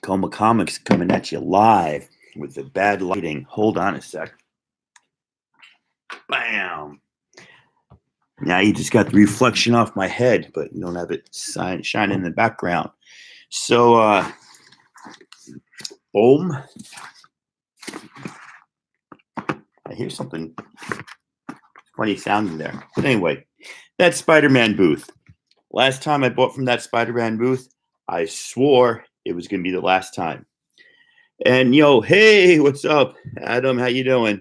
Coma Comics coming at you live with the bad lighting. Hold on a sec. Bam. Now you just got the reflection off my head, but you don't have it shining in the background. So, boom. I hear something funny sounding there. But anyway, that Spider-Man booth. Last time I bought from that Spider-Man booth, I swore it was going to be the last time. And hey, what's up, Adam? How you doing?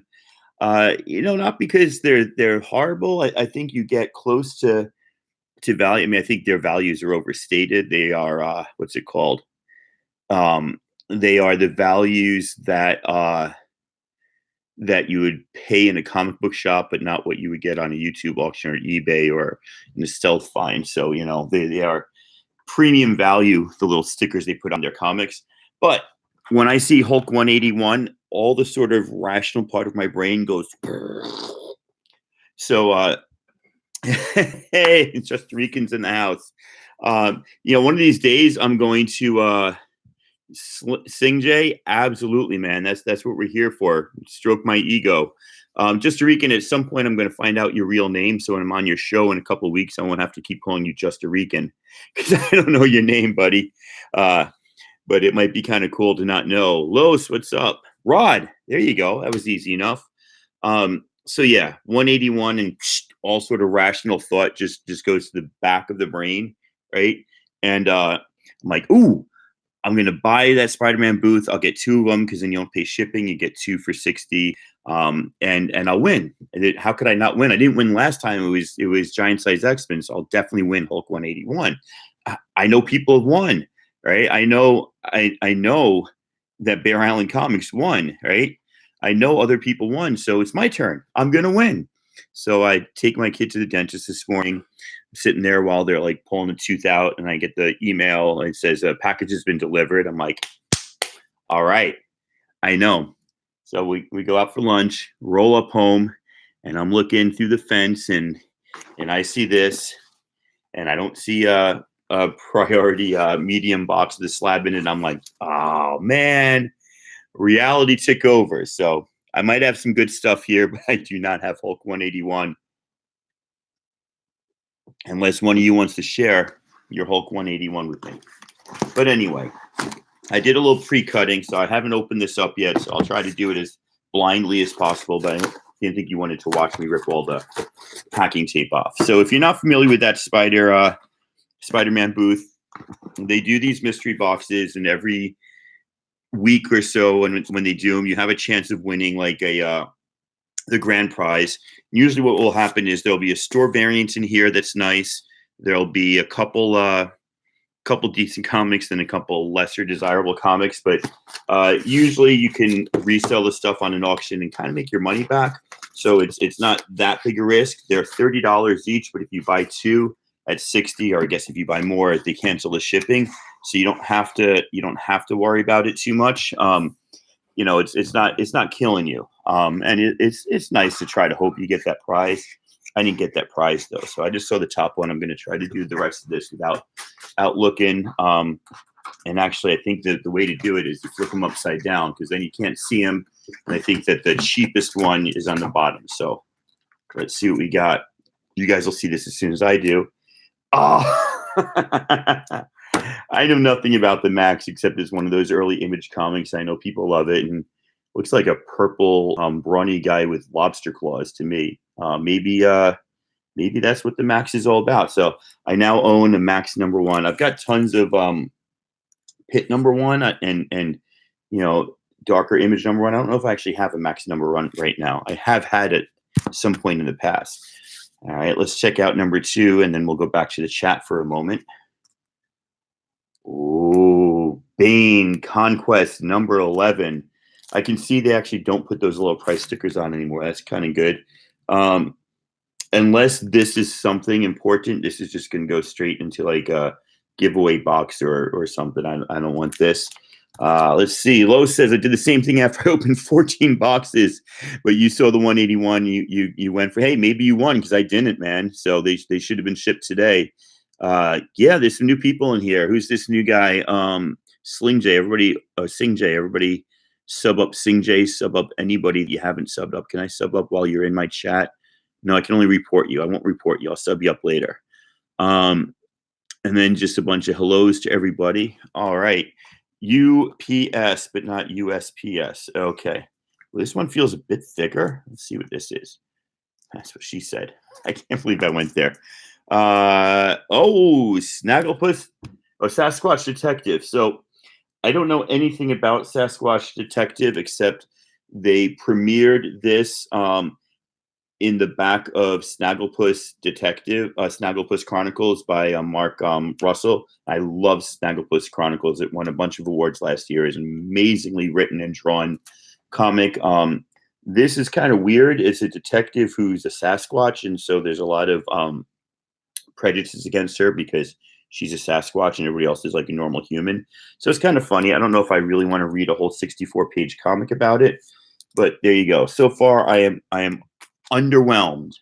Not because they're horrible. I think you get close to value. I mean, I think their values are overstated. They are what's it called? They are the values that you would pay in a comic book shop, but not what you would get on a YouTube auction or eBay or in a stealth find. So they are premium value, the little stickers they put on their comics. But when I see Hulk 181, all the sort of rational part of my brain goes. So, hey, it's just Ricans in the house. One of these days I'm going to sing Jay. Absolutely, man. That's what we're here for. Stroke my ego. Just a Rican, at some point I'm going to find out your real name. So when I'm on your show in a couple of weeks, I won't have to keep calling you Just a Rican because I don't know your name, buddy. But it might be kind of cool to not know. Los, what's up? Rod, there you go. That was easy enough. So yeah, 181 and all sort of rational thought just goes to the back of the brain, right? And I'm like, ooh, I'm going to buy that Spider-Man booth. I'll get 2 of them because then you don't pay shipping. You get 2 for $60, and I'll win. How could I not win? I didn't win last time. It was Giant Size X-Men, so I'll definitely win Hulk 181. I know people have won, right? I know that Bear Island Comics won, right? I know other people won, so it's my turn. I'm going to win. So I take my kid to the dentist this morning. I'm sitting there while they're like pulling the tooth out, and I get the email. And it says a package has been delivered. I'm like, all right, I know. So we go out for lunch, roll up home, and I'm looking through the fence, and I see this, and I don't see a priority medium box with a slab in it. I'm like, oh man, reality took over. So I might have some good stuff here, but I do not have Hulk 181. Unless one of you wants to share your Hulk 181 with me. But anyway, I did a little pre-cutting, so I haven't opened this up yet. So I'll try to do it as blindly as possible, but I didn't think you wanted to watch me rip all the packing tape off. So if you're not familiar with that Spider-Man booth, they do these mystery boxes, and every week or so, when they do them, you have a chance of winning like the grand prize. Usually what will happen is there'll be a store variant in here that's nice. There'll be a couple decent comics and a couple lesser desirable comics, but usually you can resell the stuff on an auction and kind of make your money back. So it's not that big a risk. They're $30 each, but if you buy 2 at $60, or I guess if you buy more, they cancel the shipping. So you don't have to worry about it too much. It's not killing you. And it's nice to try to hope you get that prize. I didn't get that prize though, so I just saw the top one. I'm going to try to do the rest of this without looking. And actually, I think that the way to do it is to flip them upside down, because then you can't see them. And I think that the cheapest one is on the bottom. So let's see what we got. You guys will see this as soon as I do. Oh, I know nothing about the Max except it's one of those early Image comics. I know people love it, and looks like a purple brawny guy with lobster claws to me. Maybe that's what the Max is all about. So I now own a Max #1. I've got tons of Pit #1 and darker Image #1. I don't know if I actually have a Max #1 right now. I have had it at some point in the past. All right, let's check out #2, and then we'll go back to the chat for a moment. Ooh, Bane Conquest #11. I can see they actually don't put those little price stickers on anymore. That's kind of good. Unless this is something important, this is just going to go straight into like a giveaway box or something. I don't want this. Let's see. Lo says, I did the same thing after I opened 14 boxes, but you saw the 181. You went for, hey, maybe you won, because I didn't, man. So they should have been shipped today. Yeah, there's some new people in here. Who's this new guy? Sling J, everybody, Sing J, everybody sub up Sing J, sub up anybody that you haven't subbed up. Can I sub up while you're in my chat? No, I can only report you. I won't report you. I'll sub you up later. And then just a bunch of hellos to everybody. All right. UPS, but not USPS. Okay. Well, this one feels a bit thicker. Let's see what this is. That's what she said. I can't believe I went there. Snagglepuss. Oh, Sasquatch Detective. So I don't know anything about Sasquatch Detective except they premiered this in the back of Snagglepuss Detective, Snagglepuss Chronicles by Mark Russell. I love Snagglepuss Chronicles. It won a bunch of awards last year. It's an amazingly written and drawn comic. This is kind of weird. It's a detective who's a Sasquatch, and so there's a lot of prejudices against her because she's a Sasquatch and everybody else is like a normal human. So it's kind of funny. I don't know if I really want to read a whole 64-page comic about it, but there you go. So far, I am underwhelmed.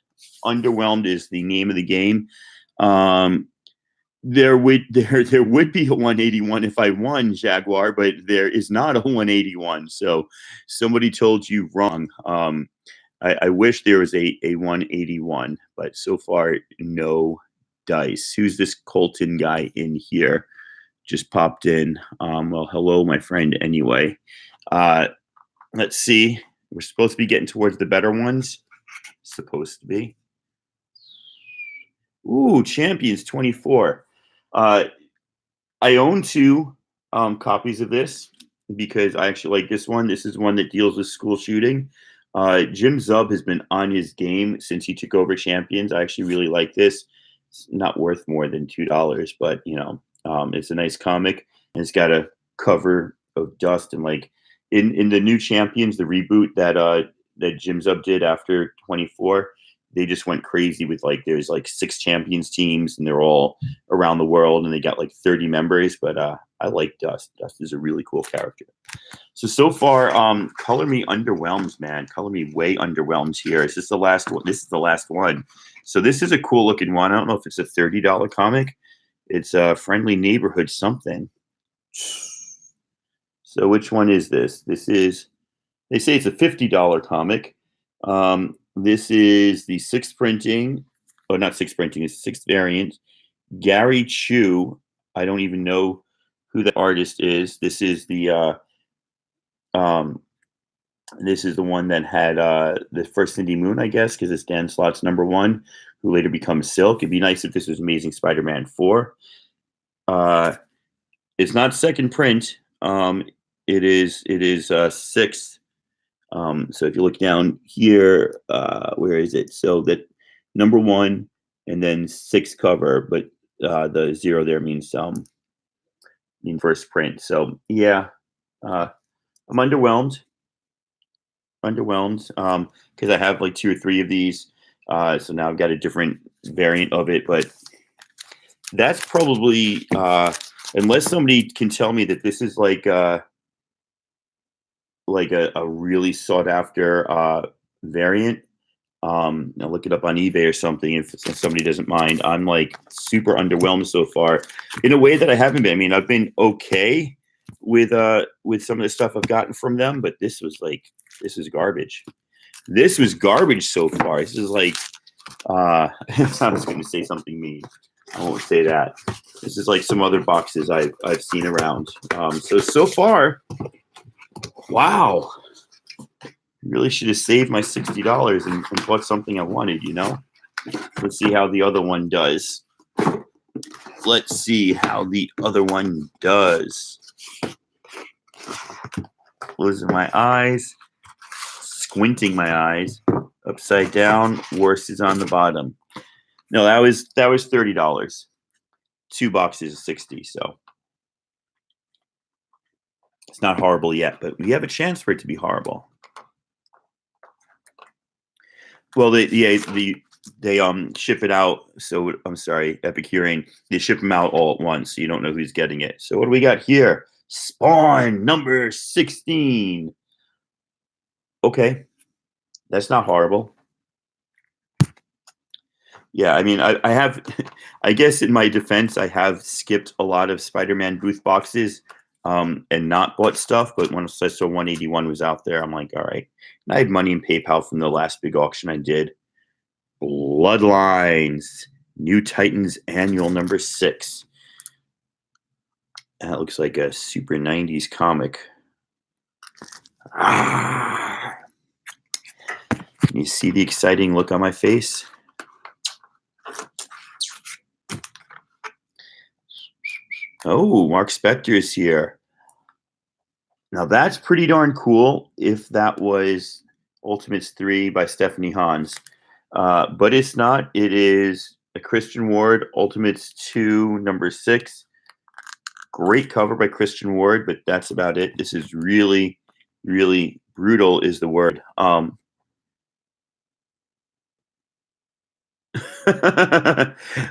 Underwhelmed is the name of the game. There would be a 181 if I won, Jaguar, but there is not a 181. So somebody told you wrong. I wish there was a 181, but so far no dice. Who's this Colton guy in here? Just popped in. Well, hello, my friend. Anyway, let's see. We're supposed to be getting towards the better ones. Supposed to be. Ooh, Champions 24. I own 2 copies of this because I actually like this one. This is one that deals with school shooting. Jim Zub has been on his game since he took over Champions. I actually really like this. It's not worth more than $2, but you know, it's a nice comic and it's got a cover of dust and like in the new Champions, the reboot that Jim Zub did after 24. They just went crazy with like there's like 6 Champions teams and they're all around the world and they got like 30 members. But I like Dust. Dust is a really cool character. So far, Color Me underwhelms, man. Color Me way underwhelms here. Is this the last one? This is the last one. So this is a cool looking one. I don't know if it's a $30 comic. It's a Friendly Neighborhood something. So which one is this? This is, they say it's a $50 comic. This is the 6th printing. Oh, not 6th printing. It's 6th variant. Gary Chu. I don't even know who the artist is. This is the one that had the first Cindy Moon, I guess, because it's Dan Slott's #1, who later becomes Silk. It'd be nice if this was Amazing Spider-Man 4. It's not 2nd print. It is 6th. So if you look down here, where is it? So that #1 and then 6th cover, but the 0 there means first print. So yeah, I'm underwhelmed. Because I have like 2 or 3 of these. So now I've got a different variant of it, but that's probably unless somebody can tell me that this is like a really sought after variant. I'll look it up on eBay or something if somebody doesn't mind. I'm like super underwhelmed so far in a way that I haven't been. I mean, I've been okay with some of the stuff I've gotten from them, but this is garbage. This was garbage so far. This is like I was going to say something mean. I won't say that. This is like some other boxes I've seen around. So far, wow. Really should have saved my $60 and bought something I wanted, you know? Let's see how the other one does. Let's see how the other one does. Closing my eyes, squinting my eyes, upside down, worst is on the bottom. No, that was $30. 2 boxes of 60, so it's not horrible yet, but we have a chance for it to be horrible. Well, they ship it out. So I'm sorry, Epicurean. They ship them out all at once, so you don't know who's getting it. So what do we got here? Spawn number 16. Okay, that's not horrible. Yeah, I mean, I have, I guess in my defense, I have skipped a lot of Spider-Man booth boxes and not bought stuff. But once I saw 181 was out there, I'm like, all right. And I had money in PayPal from the last big auction I did. Bloodlines, New Titans Annual number 6. That looks like a super 90s comic. Can you see the exciting look on my face? Oh, Mark Spector is here. Now that's pretty darn cool if that was Ultimates 3 by Stephanie Hans. But it's not. It is a Christian Ward, Ultimates 2, number 6. Great cover by Christian Ward, but that's about it. This is really, really brutal is the word.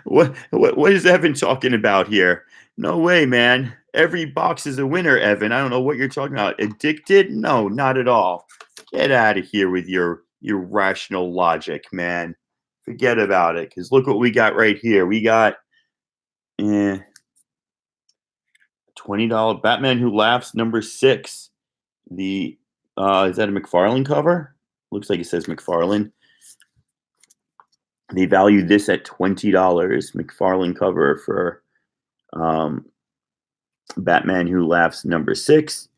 What is Evan talking about here? No way, man. Every box is a winner, Evan. I don't know what you're talking about. Addicted? No, not at all. Get out of here with your irrational logic, man. Forget about it. Because look what we got right here. We got $20 Batman Who Laughs number 6. The is that a McFarlane cover? Looks like it says McFarlane. They valued this at $20. McFarlane cover for Batman Who Laughs number 6.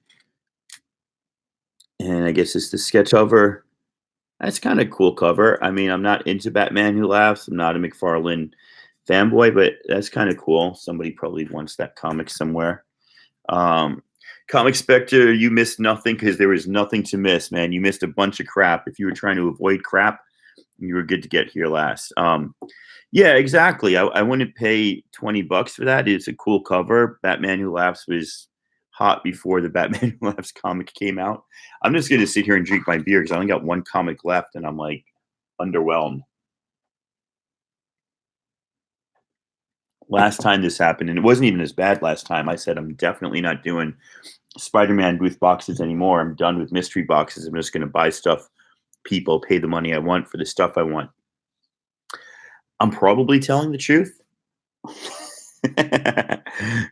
And I guess it's the sketch cover. That's kind of cool cover. I mean, I'm not into Batman Who Laughs. I'm not a McFarlane fanboy, but that's kind of cool. Somebody probably wants that comic somewhere. Comic Spectre, you missed nothing because there was nothing to miss, man. You missed a bunch of crap. If you were trying to avoid crap, you were good to get here last. Yeah, exactly. I wouldn't pay $20 for that. It's a cool cover. Batman Who Laughs was hot before the Batman Who Laughs comic came out. I'm just going to sit here and drink my beer because I only got one comic left and I'm like underwhelmed. Last time this happened, and it wasn't even as bad last time, I said I'm definitely not doing Spider-Man booth boxes anymore. I'm done with mystery boxes. I'm just going to buy stuff. People pay the money I want for the stuff I want. I'm probably telling the truth.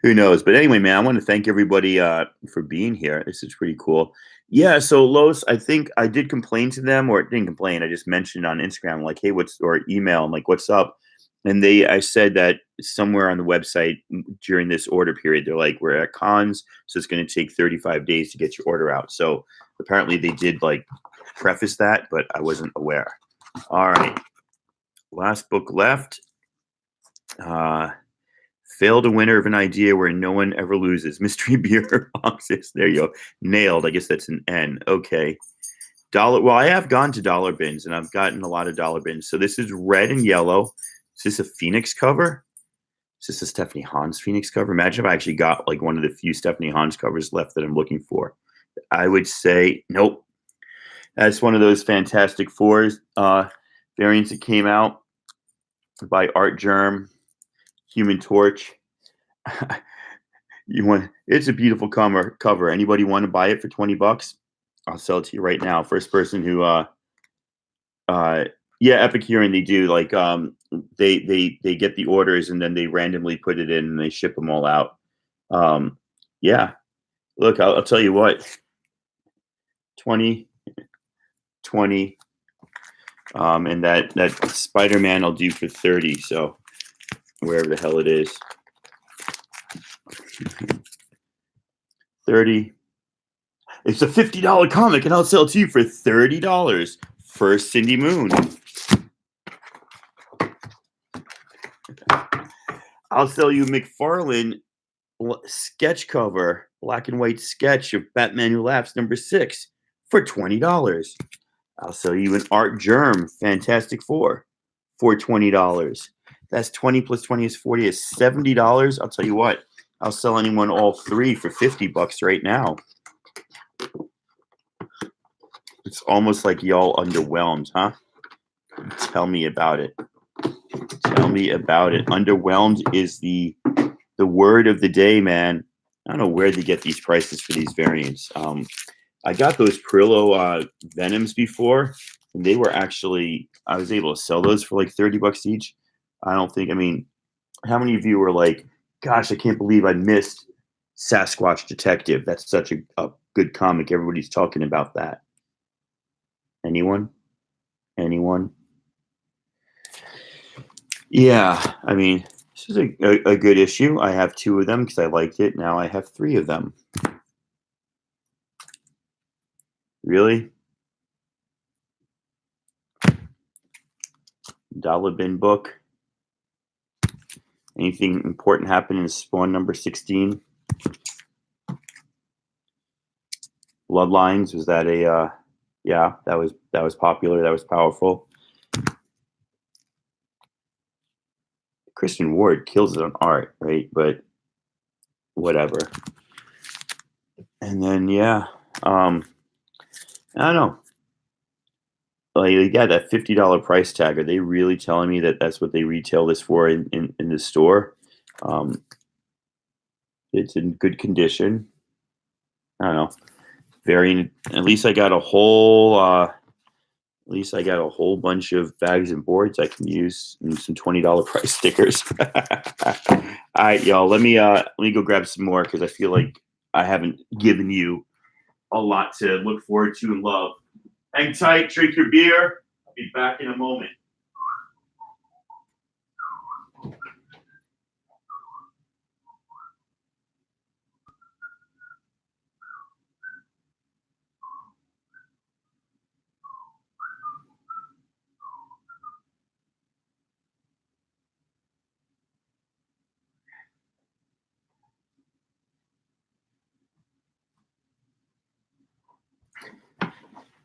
Who knows? But anyway, man, I want to thank everybody for being here. This is pretty cool. Yeah, so Los, I think I did complain to them, or didn't complain. I just mentioned on Instagram, like, hey, or email, I'm like, what's up? And I said that somewhere on the website during this order period, they're like, we're at cons, so it's going to take 35 days to get your order out. So apparently they did like preface that, but I wasn't aware. All right. Last book left. Failed a winner of an idea where no one ever loses. Mystery beer boxes. There you go. Nailed. I guess that's an N. Okay. Well, I have gone to dollar bins and I've gotten a lot of dollar bins. So this is red and yellow. Is this a Phoenix cover? Is this a Stephanie Hans Phoenix cover? Imagine if I actually got like one of the few Stephanie Hans covers left that I'm looking for. I would say nope. That's one of those Fantastic Fours variants that came out by Art Germ, Human Torch. It's a beautiful cover. Anybody want to buy it for $20? I'll sell it to you right now. First person who yeah, Epic Hearing, they do like they get the orders and then they randomly put it in and they ship them all out. Yeah. Look, I'll tell you what. 20 and that Spider-Man I'll do for 30, so wherever the hell it is. 30. It's a $50 comic and I'll sell it to you for $30 for Cindy Moon. I'll sell you McFarlane sketch cover, black and white sketch of Batman Who Laughs number 6 for $20. I'll sell you an Art Germ Fantastic Four for $20. That's 20 plus 20 is 40 is $70. I'll tell you what, I'll sell anyone all 3 for $50 right now. It's almost like y'all underwhelmed, huh? Tell me about it. Tell me about it. Underwhelmed is the word of the day, man. I don't know where they get these prices for these variants. I got those Perillo Venoms before, and they were actually, I was able to sell those for like $30 each. I mean, how many of you were like, gosh, I can't believe I missed Sasquatch Detective. That's such a good comic. Everybody's talking about that. Anyone? Anyone? Yeah, I mean, this is a good issue. I have 2 of them because I liked it. Now I have 3 of them. Really? Dollar bin book. Anything important happen in Spawn number 16? Bloodlines, was that a yeah, that was popular, that was powerful. Christian Ward kills it on art, right? But whatever. And then yeah, I don't know. Like you got that $50 price tag. Are they really telling me that that's what they retail this for in the store? It's in good condition. I don't know. At least I got a whole bunch of bags and boards I can use and some $20 price stickers. All right, y'all. Let me go grab some more because I feel like I haven't given you a lot to look forward to and love. Hang tight, drink your beer. I'll be back in a moment.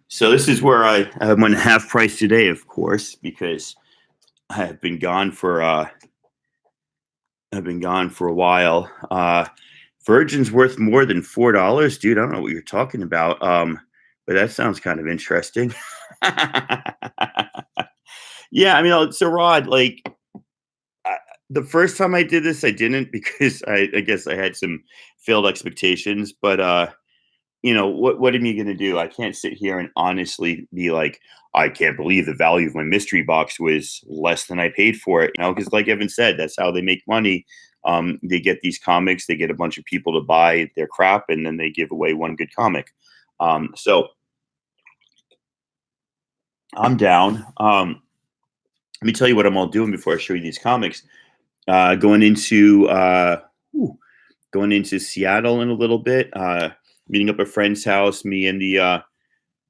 So this is where I went half price today, of course, because I've been gone for a while. Virgin's worth more than $4, dude. I don't know what you're talking about. But that sounds kind of interesting. Yeah, I mean, so Rod, like the first time I did this, I didn't because I guess I had some failed expectations. But what am I going to do? I can't sit here and honestly be like, I can't believe the value of my mystery box was less than I paid for it. Because like Evan said, that's how they make money. They get these comics, they get a bunch of people to buy their crap, and then they give away one good comic. So I'm down. Let me tell you what I'm all doing before I show you these comics. Going into Seattle in a little bit. Meeting up at a friend's house. Me and the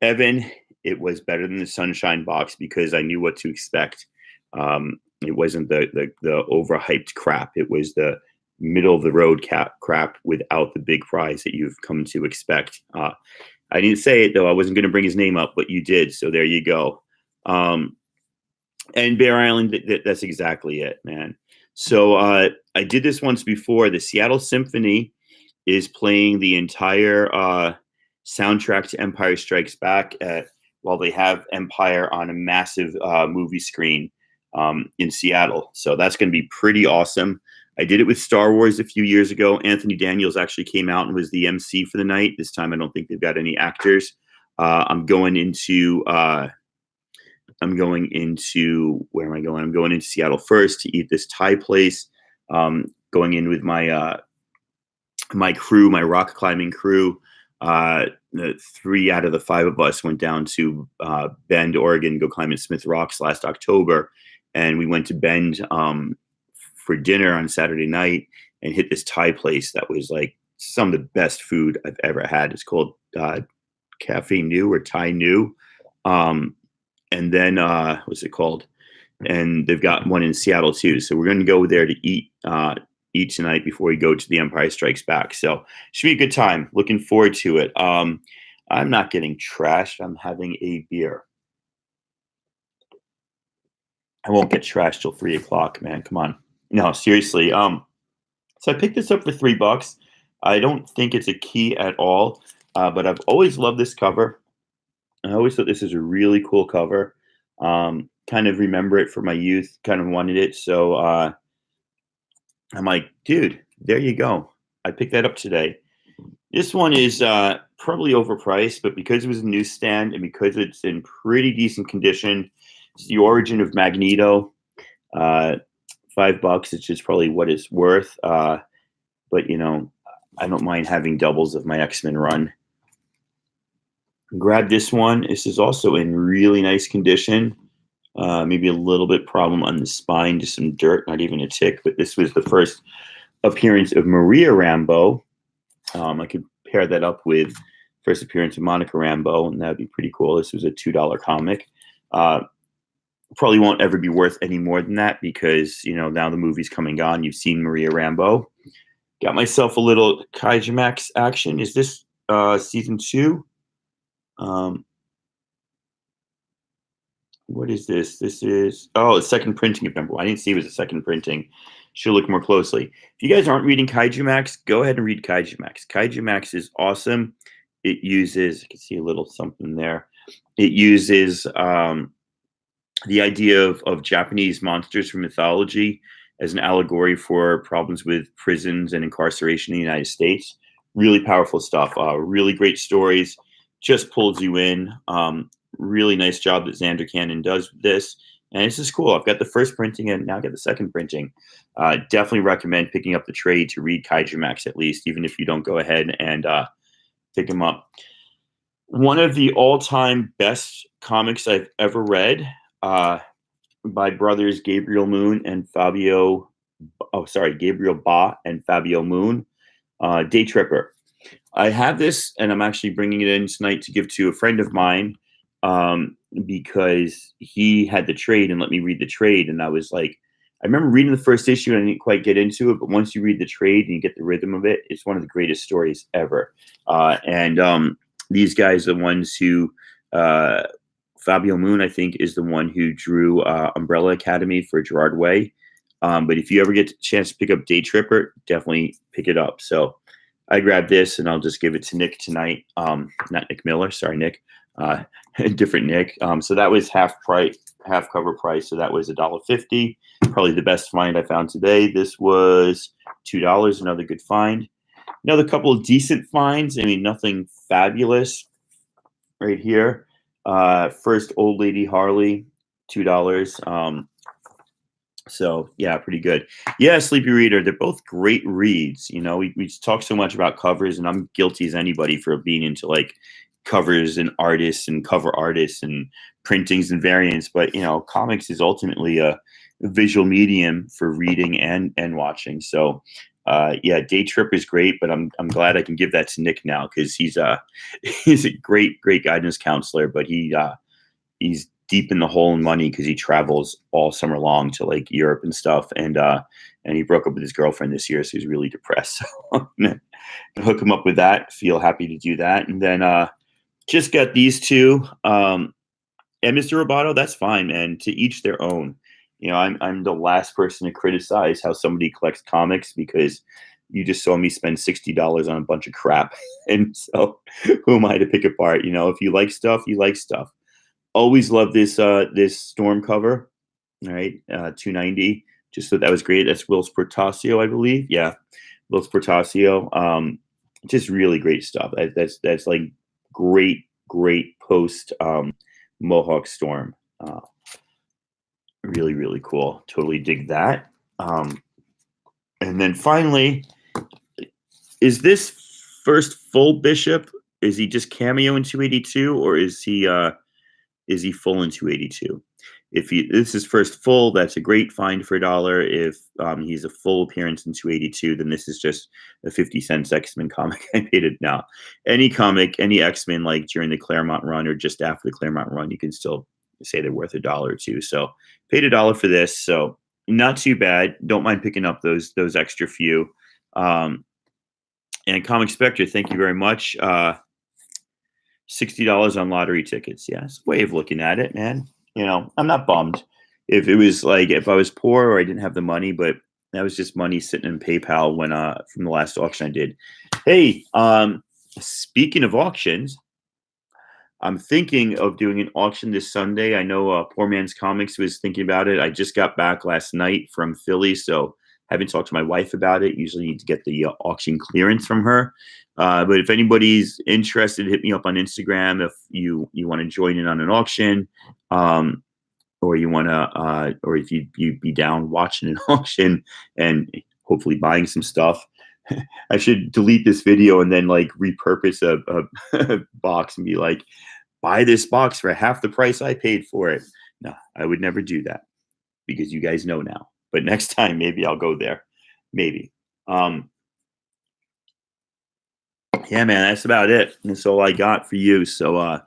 Evan. It was better than the Sunshine box because I knew what to expect. It wasn't the overhyped crap. It was the middle of the road crap without the big prize that you've come to expect. I didn't say it though. I wasn't going to bring his name up, but you did. So there you go. And Bear Island, that's exactly it, man. So I did this once before. The Seattle Symphony is playing the entire soundtrack to Empire Strikes Back while they have Empire on a massive movie screen in Seattle. So that's going to be pretty awesome. I did it with Star Wars a few years ago. Anthony Daniels actually came out and was the MC for the night. This time, I don't think they've got any actors. I'm going into where am I going? I'm going into Seattle first to eat this Thai place. Going in with my crew, my rock climbing crew. The 3 out of the 5 of us went down to Bend, Oregon, go climb at Smith Rocks last October, and we went to Bend for dinner on Saturday night and hit this Thai place that was like some of the best food I've ever had. It's called Cafe New or Thai New. And then what's it called? And they've got one in Seattle too. So we're going to go there to eat tonight before we go to the Empire Strikes Back. So should be a good time. Looking forward to it. I'm not getting trashed. I'm having a beer. I won't get trashed till 3:00, man. Come on. No, seriously. So I picked this up for $3. I don't think it's a key at all, but I've always loved this cover. I always thought this is a really cool cover. Kind of remember it from my youth. Kind of wanted it, so I'm like, dude, there you go. I picked that up today. This one is probably overpriced, but because it was a newsstand and because it's in pretty decent condition, it's the origin of Magneto. $5, it's just probably what it's worth. But I don't mind having doubles of my X-Men run. Grab this one. This is also in really nice condition. Maybe a little bit problem on the spine, just some dirt, not even a tick. But this was the first appearance of Maria Rambeau. I could pair that up with first appearance of Monica Rambeau, and that'd be pretty cool. This was a $2 comic. Probably won't ever be worth any more than that because, you know, now the movie's coming on. You've seen Maria Rambeau. Got myself a little Kaijumax action. Is this season 2? What is this? This is, a second printing of number 1. I didn't see it was a second printing. Should look more closely. If you guys aren't reading Kaijumax, go ahead and read Kaijumax. Kaijumax is awesome. It uses, I can see a little something there. It uses the idea of Japanese monsters from mythology as an allegory for problems with prisons and incarceration in the United States. Really powerful stuff. Really great stories. Just pulls you in. Really nice job that Xander Cannon does with this. And this is cool. I've got the first printing and now I got the second printing. Definitely recommend picking up the trade to read Kaijumax at least, even if you don't go ahead and pick them up. One of the all-time best comics I've ever read by brothers Gabriel Ba and Fabio Moon, Day Tripper. I have this, and I'm actually bringing it in tonight to give to a friend of mine because he had the trade and let me read the trade. And I was like, I remember reading the first issue and I didn't quite get into it, but once you read the trade and you get the rhythm of it, it's one of the greatest stories ever. These guys are the ones who, Fabio Moon, I think, is the one who drew Umbrella Academy for Gerard Way. But if you ever get a chance to pick up Day Tripper, definitely pick it up. So I grabbed this and I'll just give it to Nick tonight. Not Nick Miller. Sorry, Nick. Different Nick. So that was half cover price. So that was $1.50. Probably the best find I found today. This was $2. Another good find. Another couple of decent finds. I mean, nothing fabulous right here. First Old Lady Harley, $2. So yeah, pretty good. Yeah, Sleepy Reader. They're both great reads. You know, we talk so much about covers, and I'm guilty as anybody for being into like covers and artists and cover artists and printings and variants. But you know, comics is ultimately a visual medium for reading and watching. So yeah, Day Trip is great, but I'm glad I can give that to Nick now because he's a great guidance counselor, but he's deep in the hole in money because he travels all summer long to like Europe and stuff, and he broke up with his girlfriend this year, so he's really depressed. So I'm gonna hook him up with that. Feel happy to do that, and then just got these two. And Mr. Roboto, that's fine, man. To each their own. You know, I'm the last person to criticize how somebody collects comics because you just saw me spend $60 on a bunch of crap. And so who am I to pick apart? You know, if you like stuff, you like stuff. Always love this Storm cover. All right, $2.90. Just thought that was great. That's Whilce Portacio, I believe. Yeah, Whilce Portacio. Just really great stuff. That's like great post Mohawk Storm. Really cool. Totally dig that. And then finally, is this first full Bishop? Is he just cameo in 282, or is he full in 282? If this is first full, that's a great find for $1. If he's a full appearance in 282, then this is just a 50-cent X-Men comic. I paid it now. Any comic, any X-Men, like during the Claremont run or just after the Claremont run, you can still say they're worth $1 or $2. So paid $1 for this. So not too bad. Don't mind picking up those extra few. And Comic Spectre, thank you very much. $60 on lottery tickets. Yeah, it's a way of looking at it, man. You know, I'm not bummed. If it was like, if I was poor or I didn't have the money, but that was just money sitting in PayPal when from the last auction I did. Hey, speaking of auctions, I'm thinking of doing an auction this Sunday. I know Poor Man's Comics was thinking about it. I just got back last night from Philly, so haven't talked to my wife about it. Usually need to get the auction clearance from her. But if anybody's interested, hit me up on Instagram if you want to join in on an auction, or you want to, or if you'd be down watching an auction and hopefully buying some stuff. I should delete this video and then like repurpose a box and be like, buy this box for half the price I paid for it. No, I would never do that because you guys know now. But next time, maybe I'll go there. Maybe. Yeah, man, that's about it. That's all I got for you. So a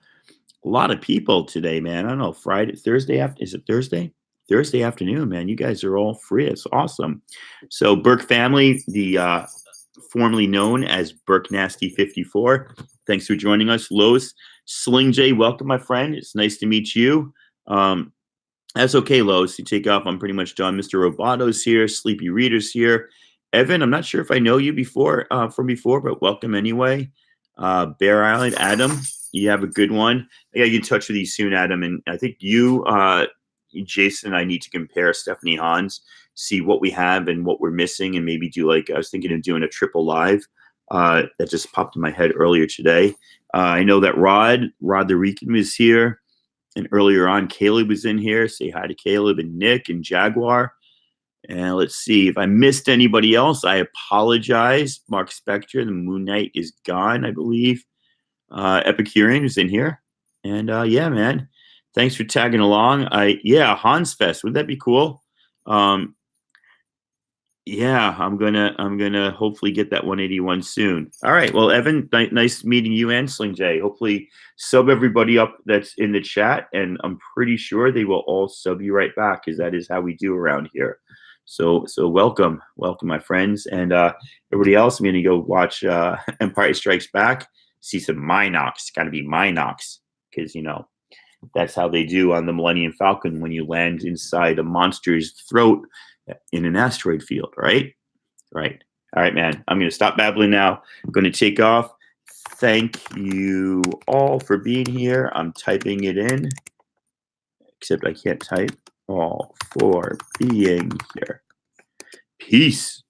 lot of people today, man. I don't know, Friday, Thursday after, is it Thursday? Thursday afternoon, man. You guys are all free. It's awesome. So Burke family, the formerly known as Burke Nasty 54. Thanks for joining us. Lois, Sling J, welcome, my friend. It's nice to meet you. That's okay, Lois. You take off. I'm pretty much done. Mr. Robato's here. Sleepy Reader's here. Evan, I'm not sure if I know you from before, but welcome anyway. Bear Island, Adam, you have a good one. I gotta get in touch with you soon, Adam. And I think you, Jason, and I need to compare Stephanie Hans, see what we have and what we're missing, and maybe do I was thinking of doing a triple live. That just popped in my head earlier today. I know that Rod the Rican was here. And earlier on, Caleb was in here. Say hi to Caleb and Nick and Jaguar. And let's see if I missed anybody else. I apologize. Mark Spector, the Moon Knight is gone, I believe. Epicurean is in here. And yeah, man. Thanks for tagging along. Yeah, Hans Fest. Wouldn't that be cool? Yeah, I'm gonna hopefully get that 181 soon. All right. Well, Evan, nice meeting you and Sling J. Hopefully sub everybody up that's in the chat, and I'm pretty sure they will all sub you right back because that is how we do around here. So welcome, my friends, and everybody else. I'm gonna go watch Empire Strikes Back. See some Minox. Got to be Minox because that's how they do on the Millennium Falcon when you land inside a monster's throat in an asteroid field, right? Right. All right, man. I'm going to stop babbling now. I'm going to take off. Thank you all for being here. I'm typing it in, except I can't type. All for being here. Peace.